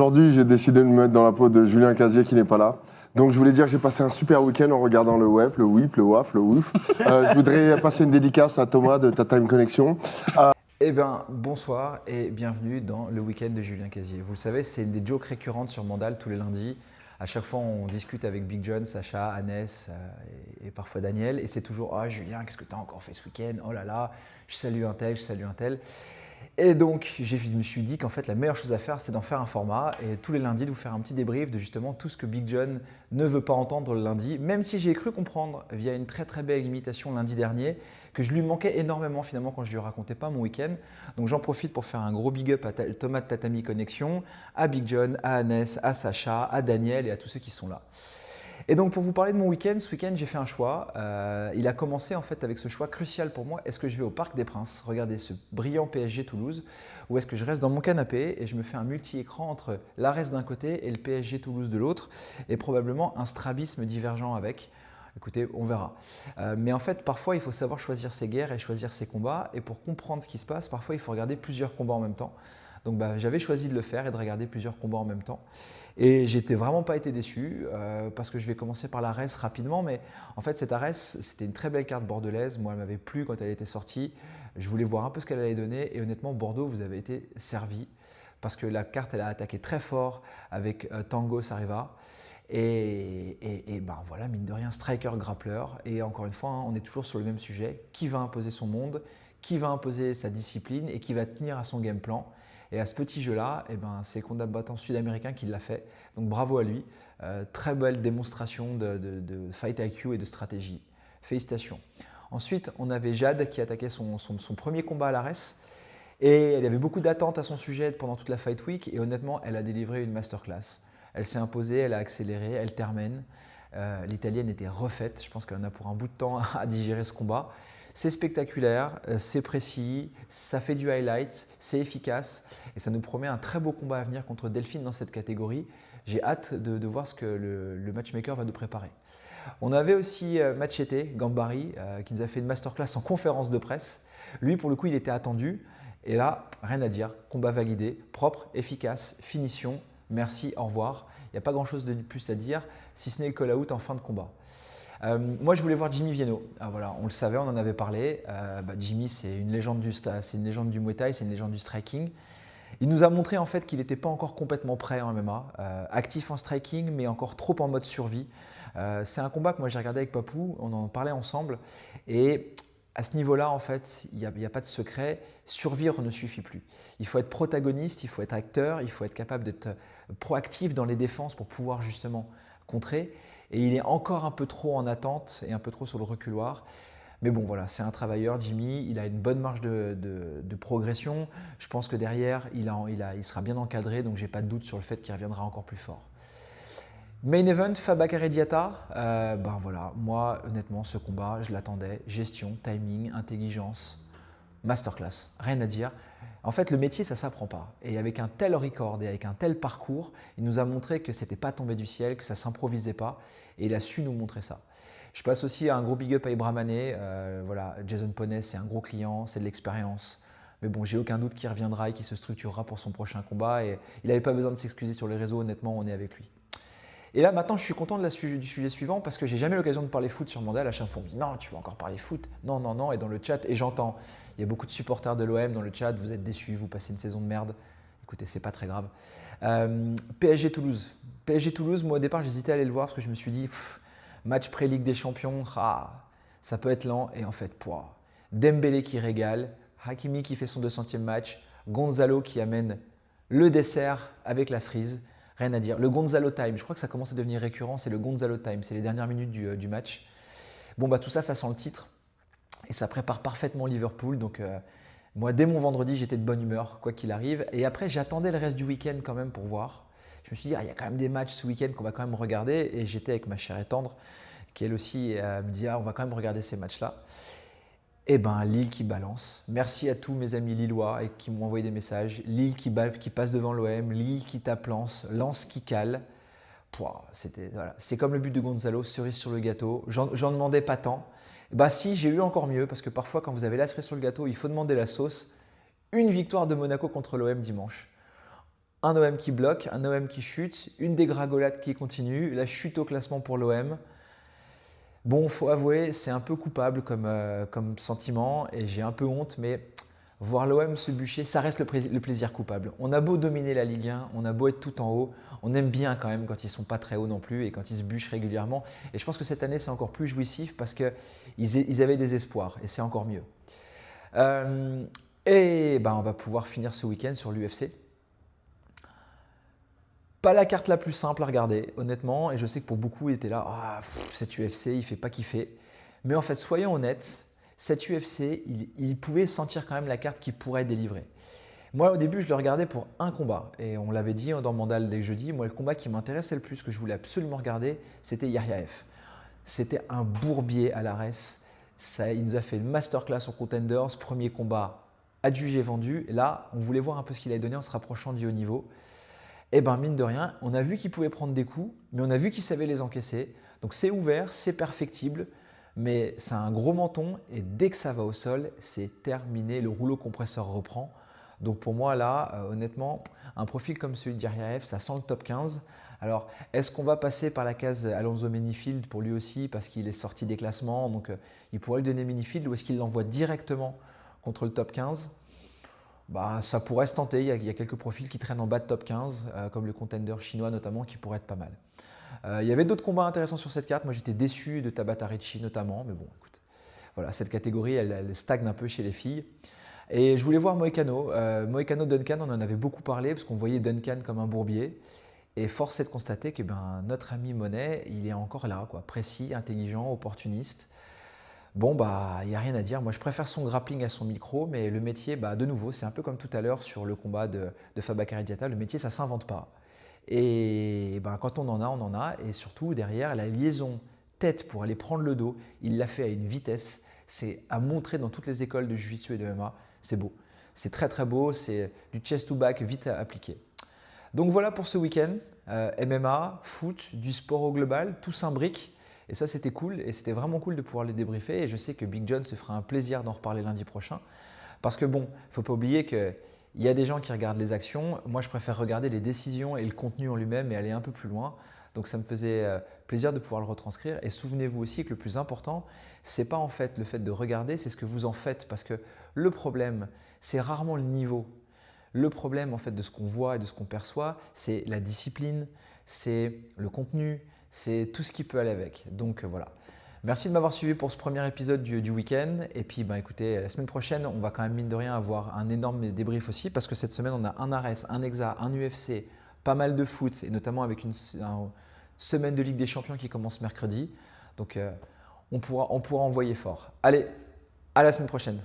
Aujourd'hui, j'ai décidé de me mettre dans la peau de Julien Casier qui n'est pas là. Donc, je voulais dire que j'ai passé un super week-end en regardant le web, le whip, le waf, le wouf. Je voudrais passer une dédicace à Thomas de Ta Time Connection. Eh bien, bonsoir et bienvenue dans le week-end de Julien Casier. Vous le savez, c'est une des jokes récurrentes sur Mandal tous les lundis. À chaque fois, on discute avec Big John, Sacha, Annès et parfois Daniel. Et c'est toujours « Ah Julien, qu'est-ce que tu as encore fait ce week-end? Oh là là, je salue un tel, je salue un tel. » Et donc, je me suis dit qu'en fait, la meilleure chose à faire, c'est d'en faire un format et tous les lundis, de vous faire un petit débrief de justement tout ce que Big John ne veut pas entendre le lundi, même si j'ai cru comprendre via une très très belle imitation lundi dernier que je lui manquais énormément finalement quand je lui racontais pas mon week-end. Donc, j'en profite pour faire un gros big up à Thomas de Tatami Connexion, à Big John, à Annès, à Sacha, à Daniel et à tous ceux qui sont là. Et donc pour vous parler de mon week-end, ce week-end j'ai fait un choix. Il a commencé en fait avec ce choix crucial pour moi. Est-ce que je vais au Parc des Princes regarder ce brillant PSG Toulouse ou est-ce que je reste dans mon canapé et je me fais un multi-écran entre l'Arès d'un côté et le PSG Toulouse de l'autre et probablement un strabisme divergent avec. Écoutez, on verra. Mais en fait, parfois, il faut savoir choisir ses guerres et choisir ses combats. Et pour comprendre ce qui se passe, parfois, il faut regarder plusieurs combats en même temps. Donc, j'avais choisi de le faire et de regarder plusieurs combats en même temps. Et j'étais vraiment pas été déçu parce que je vais commencer par l'Arès rapidement. Mais en fait, cette Arès, c'était une très belle carte bordelaise. Moi, elle m'avait plu quand elle était sortie. Je voulais voir un peu ce qu'elle allait donner. Et honnêtement, Bordeaux, vous avez été servi parce que la carte, elle a attaqué très fort avec Tango Sareva. Et ben voilà, mine de rien, striker grappleur. Et encore une fois, hein, on est toujours sur le même sujet. Qui va imposer son monde, qui va imposer sa discipline et qui va tenir à son game plan. Et à ce petit jeu-là, eh ben, c'est le combattant sud-américain qui l'a fait. Donc bravo à lui. Très belle démonstration de fight IQ et de stratégie. Félicitations. Ensuite, on avait Jade qui attaquait son premier combat à l'Arès. Et elle avait beaucoup d'attentes à son sujet pendant toute la Fight Week. Et honnêtement, elle a délivré une masterclass. Elle s'est imposée, elle a accéléré, elle termine. L'Italienne était refaite. Je pense qu'elle en a pour un bout de temps à digérer ce combat. C'est spectaculaire, c'est précis, ça fait du highlight, c'est efficace et ça nous promet un très beau combat à venir contre Delphine dans cette catégorie. J'ai hâte de voir ce que le matchmaker va nous préparer. On avait aussi Machete Gambari qui nous a fait une masterclass en conférence de presse. Lui, pour le coup, il était attendu. Et là, rien à dire, combat validé, propre, efficace, finition, merci, au revoir. Il n'y a pas grand-chose de plus à dire, si ce n'est le call-out en fin de combat. Moi, je voulais voir Jimmy Vienno. Voilà, on le savait, on en avait parlé. Jimmy, c'est une légende du Muay Thai, c'est une légende du striking. Il nous a montré en fait qu'il n'était pas encore complètement prêt en MMA, actif en striking, mais encore trop en mode survie. C'est un combat que moi j'ai regardé avec Papou, on en parlait ensemble. Et à ce niveau-là, en fait, il n'y a pas de secret. Survivre ne suffit plus. Il faut être protagoniste, il faut être acteur, il faut être capable d'être proactif dans les défenses pour pouvoir justement contrer. Et il est encore un peu trop en attente et un peu trop sur le reculoir. Mais bon, voilà, c'est un travailleur, Jimmy. Il a une bonne marge de progression. Je pense que derrière, il sera bien encadré. Donc, je n'ai pas de doute sur le fait qu'il reviendra encore plus fort. Main event, Fabakary Diatta. Voilà, moi, honnêtement, ce combat, je l'attendais. Gestion, timing, intelligence, masterclass. Rien à dire. En fait, le métier, ça ne s'apprend pas. Et avec un tel record et avec un tel parcours, il nous a montré que ce n'était pas tombé du ciel, que ça ne s'improvisait pas. Et il a su nous montrer ça. Je passe aussi un gros big up à Ibrahim Mané. Voilà, Jason Ponez, c'est un gros client, c'est de l'expérience. Mais bon, j'ai aucun doute qu'il reviendra et qu'il se structurera pour son prochain combat. Et il n'avait pas besoin de s'excuser sur les réseaux, honnêtement, on est avec lui. Et là, maintenant, je suis content du sujet suivant parce que j'ai jamais l'occasion de parler foot sur Mandal. À chaque fois, on me dit non, tu vas encore parler foot. Non, non, non. Et dans le chat, et j'entends, il y a beaucoup de supporters de l'OM dans le chat. Vous êtes déçus, vous passez une saison de merde. Écoutez, c'est pas très grave. PSG Toulouse. PSG Toulouse, moi au départ, j'hésitais à aller le voir parce que je me suis dit, match pré-Ligue des Champions, ça peut être lent. Et en fait, Dembélé qui régale, Hakimi qui fait son 200e match, Gonzalo qui amène le dessert avec la cerise. Rien à dire. Le Gonzalo Time, je crois que ça commence à devenir récurrent, c'est le Gonzalo Time, c'est les dernières minutes du match. Bon, tout ça, ça sent le titre et ça prépare parfaitement Liverpool. Donc, moi, dès mon vendredi, j'étais de bonne humeur, quoi qu'il arrive. Et après, j'attendais le reste du week-end quand même pour voir. Je me suis dit, il y a quand même des matchs ce week-end qu'on va quand même regarder. Et j'étais avec ma chère et tendre, qui elle aussi me dit, on va quand même regarder ces matchs-là. Eh bien, Lille qui balance. Merci à tous mes amis lillois et qui m'ont envoyé des messages. Lille qui passe devant l'OM, Lille qui tape Lens qui cale. Voilà. C'est comme le but de Gonzalo, cerise sur le gâteau. J'en demandais pas tant. Si, j'ai eu encore mieux parce que parfois, quand vous avez la cerise sur le gâteau, il faut demander la sauce. Une victoire de Monaco contre l'OM dimanche. un OM qui bloque, un OM qui chute, une dégringolade qui continue, la chute au classement pour l'OM. Bon, faut avouer, c'est un peu coupable comme sentiment et j'ai un peu honte, mais voir l'OM se bûcher, ça reste le plaisir coupable. On a beau dominer la Ligue 1, on a beau être tout en haut, on aime bien quand même quand ils ne sont pas très hauts non plus et quand ils se bûchent régulièrement. Et je pense que cette année, c'est encore plus jouissif parce qu'ils avaient des espoirs et c'est encore mieux. On va pouvoir finir ce week-end sur l'UFC. Pas la carte la plus simple à regarder, honnêtement, et je sais que pour beaucoup, il était là, cet UFC, il ne fait pas kiffer. Mais en fait, soyons honnêtes, cet UFC, il pouvait sentir quand même la carte qui pourrait délivrer. Moi, au début, je le regardais pour un combat, et on l'avait dit dans le Mandal dès que jeudi, moi, le combat qui m'intéressait le plus, que je voulais absolument regarder, c'était Yaryaev. C'était un bourbier à l'ARES. Il nous a fait une masterclass en Contenders, premier combat adjugé vendu. Et là, on voulait voir un peu ce qu'il allait donner en se rapprochant du haut niveau. Et bien, mine de rien, on a vu qu'il pouvait prendre des coups, mais on a vu qu'il savait les encaisser. Donc, c'est ouvert, c'est perfectible, mais c'est un gros menton et dès que ça va au sol, c'est terminé. Le rouleau compresseur reprend. Donc, pour moi, là, honnêtement, un profil comme celui de Yaryaev, ça sent le top 15. Alors, est-ce qu'on va passer par la case Alonso Menifield pour lui aussi parce qu'il est sorti des classements, donc il pourrait lui donner Menifield, ou est-ce qu'il l'envoie directement contre le top 15 ? Ça pourrait se tenter, il y a quelques profils qui traînent en bas de top 15, comme le contender chinois notamment, qui pourrait être pas mal. Il y avait d'autres combats intéressants sur cette carte, moi j'étais déçu de Tabata Ricci notamment, mais bon écoute, voilà, cette catégorie elle stagne un peu chez les filles. Et je voulais voir Moïcano, Duncan, on en avait beaucoup parlé parce qu'on voyait Duncan comme un bourbier. Et force est de constater que notre ami Monet, il est encore là, quoi, précis, intelligent, opportuniste. Bon, il n'y a rien à dire. Moi, je préfère son grappling à son micro, mais le métier, de nouveau, c'est un peu comme tout à l'heure sur le combat de Fabakary Diatta. Le métier, ça ne s'invente pas. Et quand on en a. Et surtout, derrière, la liaison tête pour aller prendre le dos, il l'a fait à une vitesse. C'est à montrer dans toutes les écoles de Jiu-Jitsu et de MMA. C'est beau. C'est très, très beau. C'est du chest to back vite à appliquer. Donc voilà pour ce week-end. MMA, foot, du sport au global, tout s'imbrique. Et ça, c'était cool et c'était vraiment cool de pouvoir les débriefer. Et je sais que Big John se fera un plaisir d'en reparler lundi prochain. Parce que bon, il ne faut pas oublier qu'il y a des gens qui regardent les actions. Moi, je préfère regarder les décisions et le contenu en lui-même et aller un peu plus loin. Donc, ça me faisait plaisir de pouvoir le retranscrire. Et souvenez-vous aussi que le plus important, ce n'est pas en fait le fait de regarder, c'est ce que vous en faites. Parce que le problème, c'est rarement le niveau. Le problème en fait de ce qu'on voit et de ce qu'on perçoit, c'est la discipline, c'est le contenu, c'est tout ce qui peut aller avec. Donc voilà. Merci de m'avoir suivi pour ce premier épisode du week-end. Et puis écoutez, la semaine prochaine, on va quand même mine de rien avoir un énorme débrief aussi parce que cette semaine, on a un ARES, un EXA, un UFC, pas mal de foot et notamment avec une semaine de Ligue des Champions qui commence mercredi. Donc on pourra envoyer fort. Allez, à la semaine prochaine.